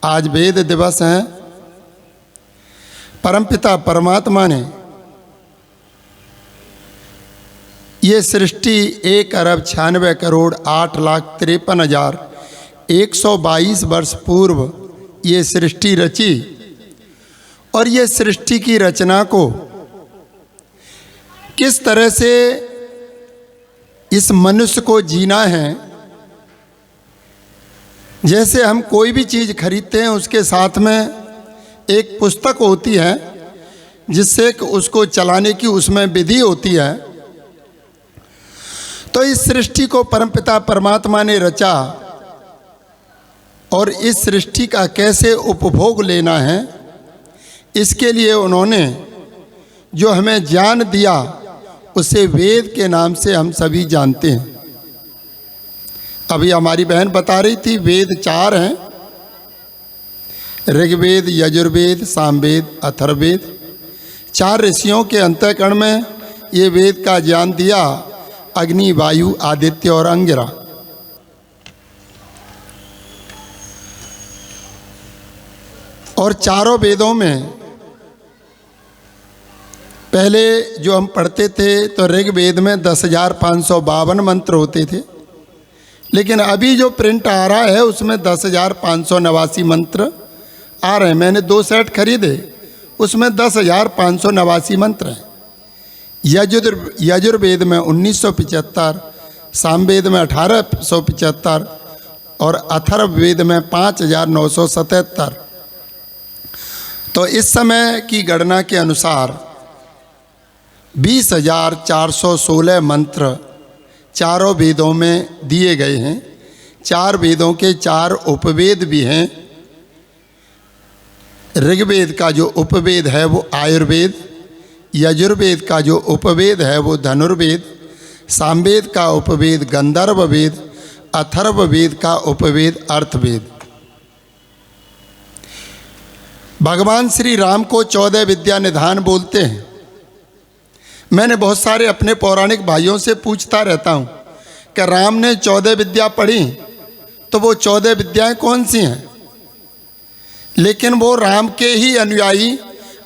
आज वेद दिवस है। परमपिता परमात्मा ने ये सृष्टि 1,96,8,53,122 वर्ष पूर्व ये सृष्टि रची और ये सृष्टि की रचना को किस तरह से इस मनुष्य को जीना है। जैसे हम कोई भी चीज़ खरीदते हैं उसके साथ में एक पुस्तक होती है जिससे उसको चलाने की उसमें विधि होती है। तो इस सृष्टि को परमपिता परमात्मा ने रचा और इस सृष्टि का कैसे उपभोग लेना है, इसके लिए उन्होंने जो हमें ज्ञान दिया उसे वेद के नाम से हम सभी जानते हैं। अभी हमारी बहन बता रही थी वेद 4 हैं, ऋग्वेद, यजुर्वेद, सामवेद, अथर्ववेद। 4 ऋषियों के अंतःकरण में ये वेद का ज्ञान दिया, अग्नि, वायु, आदित्य और अंगिरा। और चारों वेदों में पहले जो हम पढ़ते थे तो ऋग्वेद में 10,552 मंत्र होते थे, लेकिन अभी जो प्रिंट आ रहा है उसमें 10,589 मंत्र आ रहे हैं। मैंने 2 सेट खरीदे, उसमें 10,589 मंत्र हैं। यजुर्वेद में 1975, सामवेद में 1875 और अथर्ववेद में 5,977। तो इस समय की गणना के अनुसार 20,416 मंत्र चारों वेदों में दिए गए हैं। 4 वेदों के 4 उपवेद भी हैं। ऋग्वेद का जो उपवेद है वो आयुर्वेद, यजुर्वेद का जो उपवेद है वो धनुर्वेद, सामवेद का उपवेद गंधर्व वेद, अथर्ववेद का उपवेद अर्थवेद। भगवान श्री राम को 14 विद्या निधान बोलते हैं। मैंने बहुत सारे अपने पौराणिक भाइयों से पूछता रहता हूँ कि राम ने 14 विद्या पढ़ी तो वो 14 विद्याएं कौन सी हैं, लेकिन वो राम के ही अनुयायी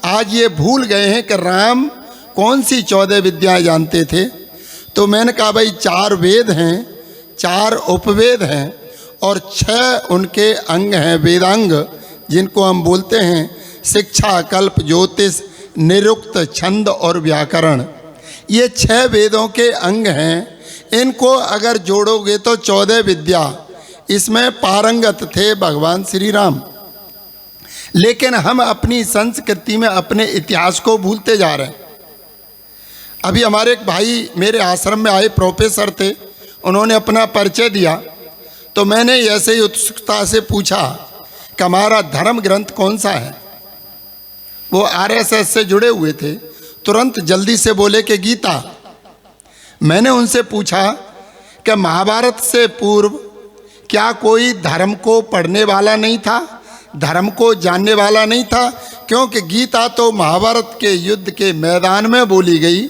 आज ये भूल गए हैं कि राम कौन सी 14 विद्याएं जानते थे। तो मैंने कहा भाई 4 वेद हैं, 4 उपवेद हैं और 6 उनके अंग हैं, वेदांग, जिनको हम बोलते हैं शिक्षा, कल्प, ज्योतिष, निरुक्त, छंद और व्याकरण। ये 6 वेदों के अंग हैं। इनको अगर जोड़ोगे तो 14 विद्या, इसमें पारंगत थे भगवान श्री राम। लेकिन हम अपनी संस्कृति में अपने इतिहास को भूलते जा रहे हैं। अभी हमारे एक भाई मेरे आश्रम में आए, प्रोफेसर थे, उन्होंने अपना परिचय दिया तो मैंने ऐसे ही उत्सुकता से पूछा कि हमारा धर्म ग्रंथ कौन सा है। वो आरएसएस से जुड़े हुए थे, तुरंत जल्दी से बोले कि गीता। मैंने उनसे पूछा कि महाभारत से पूर्व क्या कोई धर्म को पढ़ने वाला नहीं था, धर्म को जानने वाला नहीं था? क्योंकि गीता तो महाभारत के युद्ध के मैदान में बोली गई।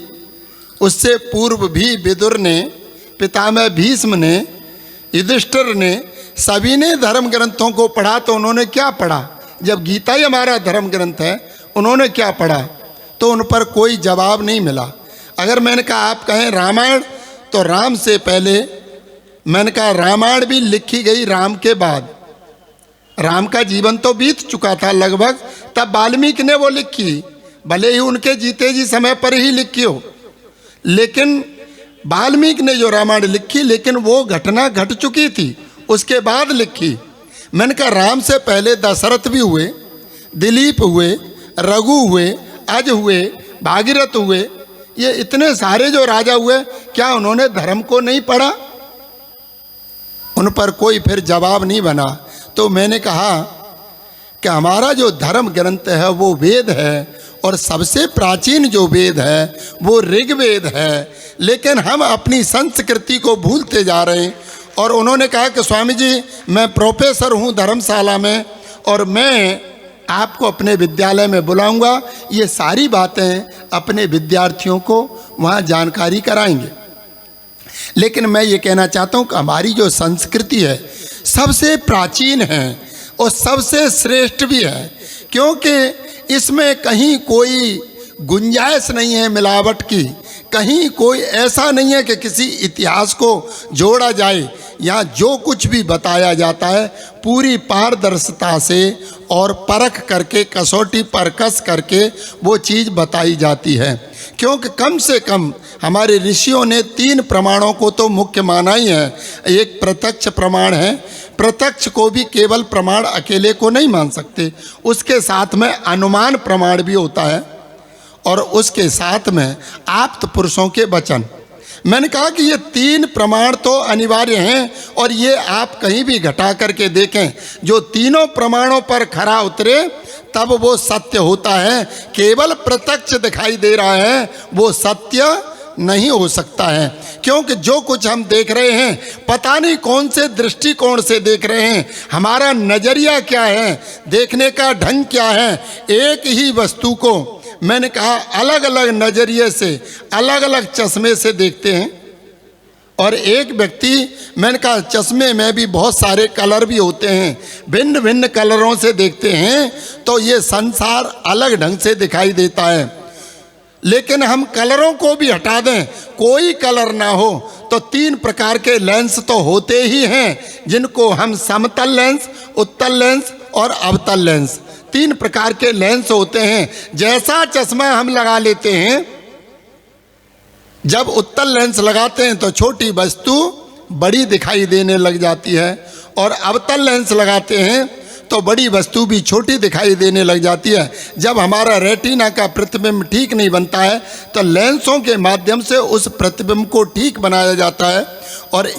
उससे पूर्व भी विदुर ने, पितामह भीष्म ने, युधिष्ठिर ने, सभी ने धर्म ग्रंथों को पढ़ा। तो उन्होंने क्या पढ़ा? जब गीता ही हमारा धर्म ग्रंथ है, उन्होंने क्या पढ़ा? तो उन पर कोई जवाब नहीं मिला। अगर मैंने कहा आप कहें रामायण, तो राम से पहले, मैंने कहा रामायण भी लिखी गई राम के बाद। राम का जीवन तो बीत चुका था लगभग, तब वाल्मीकि ने वो लिखी, भले ही उनके जीते जी समय पर ही लिखी हो, लेकिन वाल्मीकि ने जो रामायण लिखी, लेकिन वो घटना घट चुकी थी, उसके बाद लिखी। मैंने कहा राम से पहले दशरथ भी हुए, दिलीप हुए, रघु हुए, अज हुए, भागीरथ हुए, ये इतने सारे जो राजा हुए, क्या उन्होंने धर्म को नहीं पढ़ा? उन पर कोई फिर जवाब नहीं बना। तो मैंने कहा कि हमारा जो धर्म ग्रंथ है वो वेद है, और सबसे प्राचीन जो वेद है वो ऋग्वेद है, लेकिन हम अपनी संस्कृति को भूलते जा रहे हैं। और उन्होंने कहा कि स्वामी जी, मैं प्रोफेसर हूँ धर्मशाला में, और मैं आपको अपने विद्यालय में बुलाऊंगा, ये सारी बातें अपने विद्यार्थियों को वहाँ जानकारी कराएंगे। लेकिन मैं ये कहना चाहता हूँ कि हमारी जो संस्कृति है सबसे प्राचीन है, और सबसे श्रेष्ठ भी है, क्योंकि इसमें कहीं कोई गुंजाइश नहीं है मिलावट की, कहीं कोई ऐसा नहीं है कि किसी इतिहास को जोड़ा जाए। यहाँ जो कुछ भी बताया जाता है पूरी पारदर्शिता से और परख करके, कसौटी पर कस करके वो चीज़ बताई जाती है। क्योंकि कम से कम हमारे ऋषियों ने 3 प्रमाणों को तो मुख्य माना ही है। एक प्रत्यक्ष प्रमाण है, प्रत्यक्ष को भी केवल प्रमाण अकेले को नहीं मान सकते, उसके साथ में अनुमान प्रमाण भी होता है और उसके साथ में आप्त पुरुषों के वचन। मैंने कहा कि ये 3 प्रमाण तो अनिवार्य हैं और ये आप कहीं भी घटा करके देखें, जो तीनों प्रमाणों पर खरा उतरे तब वो सत्य होता है। केवल प्रत्यक्ष दिखाई दे रहा है वो सत्य नहीं हो सकता है, क्योंकि जो कुछ हम देख रहे हैं पता नहीं कौन से दृष्टिकोण से देख रहे हैं, हमारा नज़रिया क्या है, देखने का ढंग क्या है। एक ही वस्तु को मैंने कहा अलग अलग नज़रिए से, अलग अलग चश्मे से देखते हैं। और एक व्यक्ति, मैंने कहा चश्मे में भी बहुत सारे कलर भी होते हैं, भिन्न भिन्न कलरों से देखते हैं तो ये संसार अलग ढंग से दिखाई देता है। लेकिन हम कलरों को भी हटा दें, कोई कलर ना हो, तो 3 प्रकार के लेंस तो होते ही हैं, जिनको हम समतल लेंस, उत्तल लेंस और अवतल लेंस, 3 प्रकार के लेंस होते हैं। जैसा चश्मा हम लगा लेते हैं, जब उत्तल लेंस लगाते हैं तो छोटी वस्तु बड़ी दिखाई देने लग जाती है, और अवतल लेंस लगाते हैं तो बड़ी वस्तु भी छोटी दिखाई देने लग जाती है। जब हमारा रेटिना का प्रतिबिंब ठीक नहीं बनता है तो लेंसों के माध्यम से उस प्रतिबिंब को ठीक बनाया जाता है, और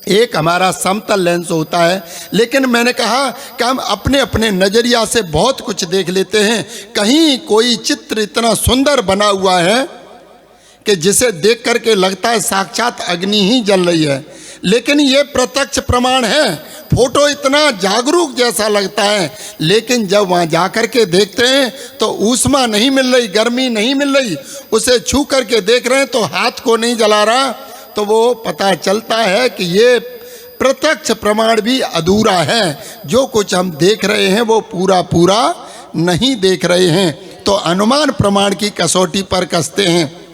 एक हमारा समतल लेंस होता है। लेकिन मैंने कहा कि हम अपने अपने नज़रिया से बहुत कुछ देख लेते हैं। कहीं कोई चित्र इतना सुंदर बना हुआ है कि जिसे देख करके लगता है साक्षात अग्नि ही जल रही है, लेकिन ये प्रत्यक्ष प्रमाण है। फोटो इतना जागरूक जैसा लगता है, लेकिन जब वहाँ जा कर के देखते हैं तो ऊष्मा नहीं मिल रही, गर्मी नहीं मिल रही, उसे छू करके देख रहे हैं तो हाथ को नहीं जला रहा, तो वो पता चलता है कि ये प्रत्यक्ष प्रमाण भी अधूरा है। जो कुछ हम देख रहे हैं वो पूरा पूरा नहीं देख रहे हैं, तो अनुमान प्रमाण की कसौटी पर कसते हैं।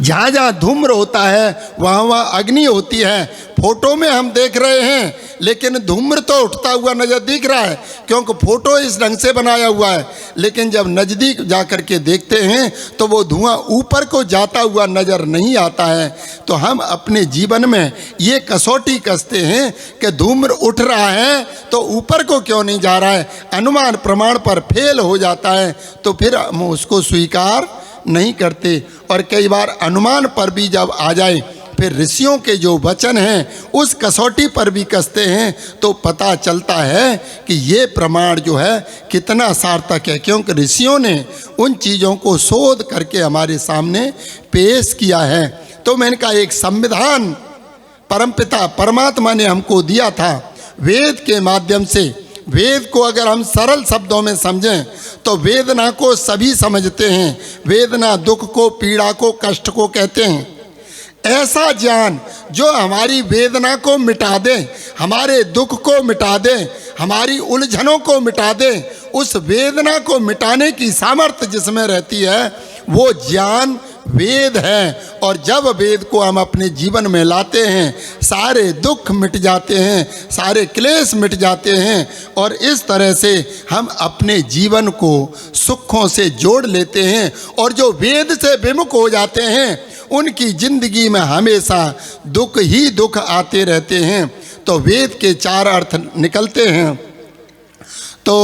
जहाँ जहाँ धूम्र होता है वहाँ वहाँ अग्नि होती है। फोटो में हम देख रहे हैं लेकिन धूम्र तो उठता हुआ नजर दिख रहा है, क्योंकि फोटो इस ढंग से बनाया हुआ है। लेकिन जब नज़दीक जा कर के देखते हैं तो वो धुआं ऊपर को जाता हुआ नज़र नहीं आता है। तो हम अपने जीवन में ये कसौटी कसते हैं कि धूम्र उठ रहा है तो ऊपर को क्यों नहीं जा रहा है, अनुमान प्रमाण पर फेल हो जाता है, तो फिर हम उसको स्वीकार नहीं करते। और कई बार अनुमान पर भी जब आ जाए फिर ऋषियों के जो वचन हैं उस कसौटी पर भी कसते हैं तो पता चलता है कि ये प्रमाण जो है कितना सार्थक है, क्योंकि ऋषियों ने उन चीज़ों को शोध करके हमारे सामने पेश किया है। तो मैंने कहा एक संविधान परमपिता परमात्मा ने हमको दिया था वेद के माध्यम से। वेद को अगर हम सरल शब्दों में समझें तो वेदना को सभी समझते हैं, वेदना दुख को, पीड़ा को, कष्ट को कहते हैं। ऐसा ज्ञान जो हमारी वेदना को मिटा दे, हमारे दुख को मिटा दे, हमारी उलझनों को मिटा दे, उस वेदना को मिटाने की सामर्थ्य जिसमें रहती है वो ज्ञान वेद है। और जब वेद को हम अपने जीवन में लाते हैं सारे दुख मिट जाते हैं, सारे क्लेश मिट जाते हैं, और इस तरह से हम अपने जीवन को सुखों से जोड़ लेते हैं। और जो वेद से विमुख हो जाते हैं उनकी जिंदगी में हमेशा दुख ही दुख आते रहते हैं। तो वेद के 4 अर्थ निकलते हैं। तो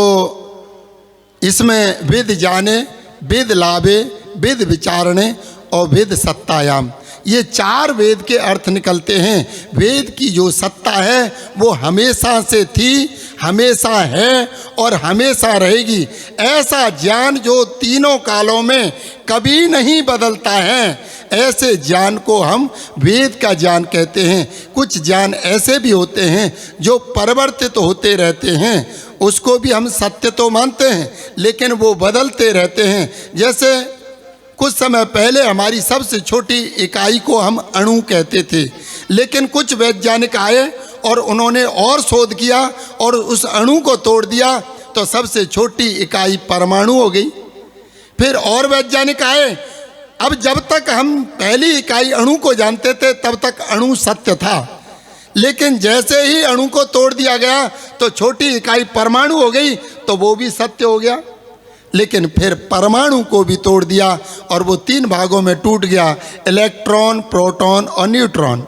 इसमें वेद जाने, वेद लाभे, वेद विचारणे और वेद सत्तायाम, ये 4 वेद के अर्थ निकलते हैं। वेद की जो सत्ता है वो हमेशा से थी, हमेशा है और हमेशा रहेगी। ऐसा ज्ञान जो तीनों कालों में कभी नहीं बदलता है, ऐसे ज्ञान को हम वेद का ज्ञान कहते हैं। कुछ ज्ञान ऐसे भी होते हैं जो परिवर्तित होते रहते हैं, उसको भी हम सत्य तो मानते हैं लेकिन वो बदलते रहते हैं। जैसे कुछ समय पहले हमारी सबसे छोटी इकाई को हम अणु कहते थे, लेकिन कुछ वैज्ञानिक आए और उन्होंने और शोध किया और उस अणु को तोड़ दिया तो सबसे छोटी इकाई परमाणु हो गई। फिर और वैज्ञानिक आए। अब जब तक हम पहली इकाई अणु को जानते थे तब तक अणु सत्य था, लेकिन जैसे ही अणु को तोड़ दिया गया तो छोटी इकाई परमाणु हो गई तो वो भी सत्य हो गया। लेकिन फिर परमाणु को भी तोड़ दिया और वो 3 भागों में टूट गया, इलेक्ट्रॉन, प्रोटॉन और न्यूट्रॉन।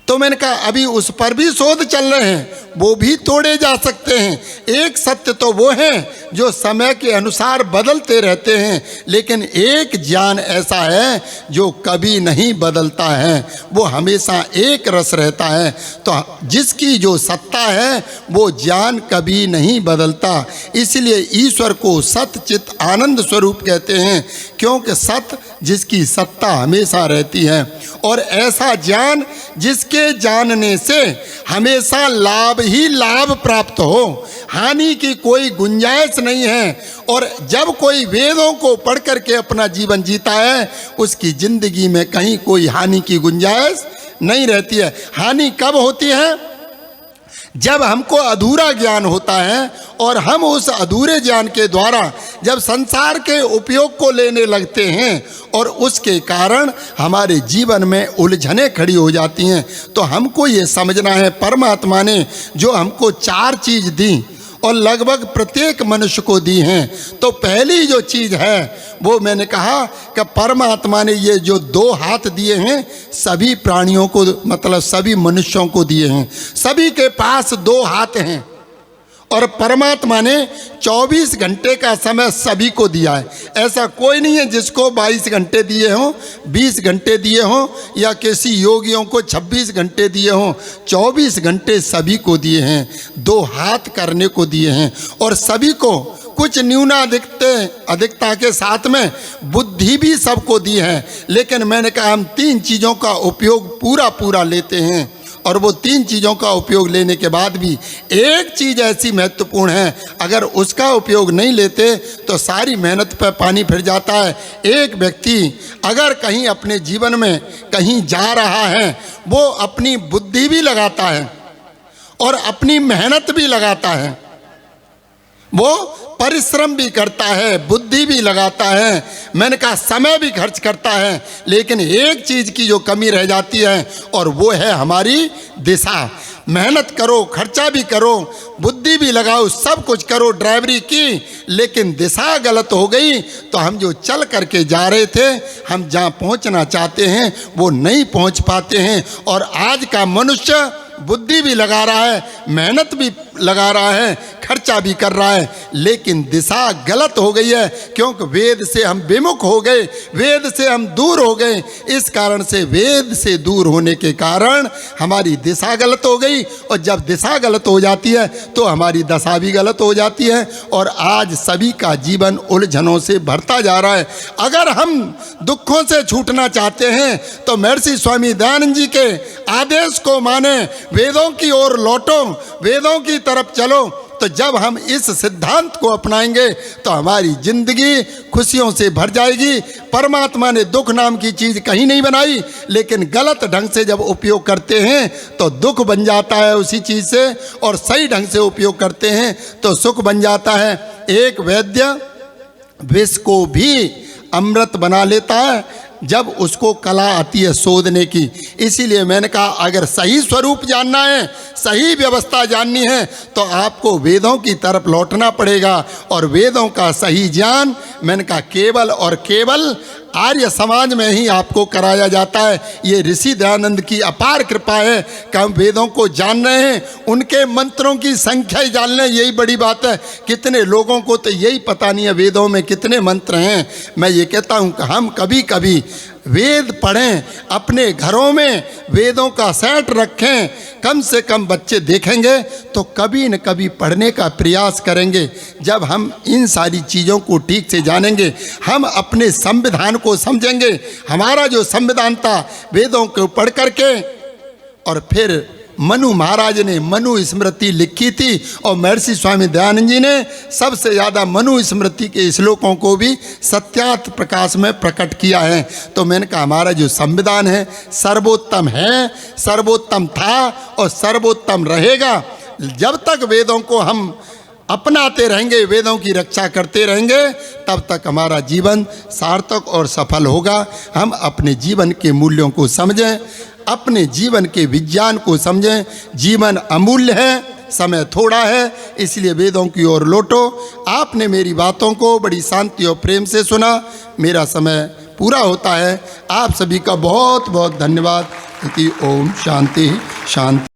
तो मैंने कहा अभी उस पर भी शोध चल रहे हैं, वो भी तोड़े जा सकते हैं। एक सत्य तो वो है जो समय के अनुसार बदलते रहते हैं, लेकिन एक ज्ञान ऐसा है जो कभी नहीं बदलता है, वो हमेशा एक रस रहता है। तो जिसकी जो सत्ता है वो ज्ञान कभी नहीं बदलता, इसलिए ईश्वर को सत चित आनंद स्वरूप कहते हैं, क्योंकि सत जिसकी सत्ता हमेशा रहती है। और ऐसा ज्ञान जिसके जानने से हमेशा लाभ ही लाभ प्राप्त हो, हानि की कोई गुंजाइश नहीं है। और जब कोई वेदों को पढ़ करके अपना जीवन जीता है उसकी जिंदगी में कहीं कोई हानि की गुंजाइश नहीं रहती है। हानि कब होती है? जब हमको अधूरा ज्ञान होता है और हम उस अधूरे ज्ञान के द्वारा जब संसार के उपयोग को लेने लगते हैं और उसके कारण हमारे जीवन में उलझनें खड़ी हो जाती हैं। तो हमको ये समझना है परमात्मा ने जो हमको 4 चीज़ दी और लगभग प्रत्येक मनुष्य को दी हैं, तो पहली जो चीज़ है वो मैंने कहा कि परमात्मा ने ये जो 2 हाथ दिए हैं सभी प्राणियों को, मतलब सभी मनुष्यों को दिए हैं। सभी के पास 2 हाथ हैं और परमात्मा ने 24 घंटे का समय सभी को दिया है। ऐसा कोई नहीं है जिसको 22 घंटे दिए हों, 20 घंटे दिए हों या किसी योगियों को 26 घंटे दिए हों। 24 घंटे सभी को दिए हैं, 2 हाथ करने को दिए हैं। और सभी को कुछ अधिकता के साथ में बुद्धि भी सबको दी है। लेकिन मैंने कहा हम 3 चीज़ों का उपयोग पूरा लेते हैं और वो 3 चीज़ों का उपयोग लेने के बाद भी एक चीज़ ऐसी महत्वपूर्ण है, अगर उसका उपयोग नहीं लेते तो सारी मेहनत पर पानी फिर जाता है। एक व्यक्ति अगर कहीं अपने जीवन में कहीं जा रहा है, वो अपनी बुद्धि भी लगाता है और अपनी मेहनत भी लगाता है, वो परिश्रम भी करता है, बुद्धि भी लगाता है, मैंने कहा समय भी खर्च करता है, लेकिन एक चीज़ की जो कमी रह जाती है और वो है हमारी दिशा। मेहनत करो, खर्चा भी करो, बुद्धि भी लगाओ, सब कुछ करो, ड्राइवरी की, लेकिन दिशा गलत हो गई तो हम जो चल करके जा रहे थे, हम जहाँ पहुँचना चाहते हैं वो नहीं पहुँच पाते हैं। और आज का मनुष्य बुद्धि भी लगा रहा है, मेहनत भी लगा रहा है, खर्चा भी कर रहा है, लेकिन दिशा गलत हो गई है, क्योंकि वेद से हम विमुख हो गए, वेद से हम दूर हो गए। इस कारण से वेद से दूर होने के कारण हमारी दिशा गलत हो गई, और जब दिशा गलत हो जाती है तो हमारी दशा भी गलत हो जाती है। और आज सभी का जीवन उलझनों से भरता जा रहा है। अगर हम दुखों से छूटना चाहते हैं तो महर्षि स्वामी दयानंद जी के आदेश को माने, वेदों की ओर लौटो, वेदों की तरफ चलो। तो जब हम इस सिद्धांत को अपनाएंगे तो हमारी जिंदगी खुशियों से भर जाएगी। परमात्मा ने दुख नाम की चीज़ कहीं नहीं बनाई, लेकिन गलत ढंग से जब उपयोग करते हैं तो दुख बन जाता है उसी चीज़ से, और सही ढंग से उपयोग करते हैं तो सुख बन जाता है। एक वैद्य विष को भी अमृत बना लेता है जब उसको कला आती है शोधने की। इसीलिए मैंने कहा अगर सही स्वरूप जानना है, सही व्यवस्था जाननी है, तो आपको वेदों की तरफ लौटना पड़ेगा। और वेदों का सही ज्ञान मैंने कहा केवल और केवल आर्य समाज में ही आपको कराया जाता है। ये ऋषि दयानंद की अपार कृपा है कि हम वेदों को जान रहे हैं, उनके मंत्रों की संख्या ही जान लें, यही बड़ी बात है। कितने लोगों को तो यही पता नहीं है वेदों में कितने मंत्र हैं। मैं ये कहता हूँ कि हम कभी कभी वेद पढ़ें, अपने घरों में वेदों का सेट रखें। कम से कम बच्चे देखेंगे तो कभी न कभी पढ़ने का प्रयास करेंगे। जब हम इन सारी चीज़ों को ठीक से जानेंगे, हम अपने संविधान को समझेंगे। हमारा जो संविधान था वेदों को पढ़ करके और फिर मनु महाराज ने मनु स्मृति लिखी थी और महर्षि स्वामी दयानंद जी ने सबसे ज़्यादा मनु स्मृति के श्लोकों को भी सत्यार्थ प्रकाश में प्रकट किया है। तो मैंने कहा हमारा जो संविधान है सर्वोत्तम है, सर्वोत्तम था और सर्वोत्तम रहेगा। जब तक वेदों को हम अपनाते रहेंगे, वेदों की रक्षा करते रहेंगे, तब तक हमारा जीवन सार्थक और सफल होगा। हम अपने जीवन के मूल्यों को समझें, अपने जीवन के विज्ञान को समझें। जीवन अमूल्य है, समय थोड़ा है, इसलिए वेदों की ओर लौटो। आपने मेरी बातों को बड़ी शांति और प्रेम से सुना। मेरा समय पूरा होता है। आप सभी का बहुत बहुत धन्यवाद। ओम शांति शांति।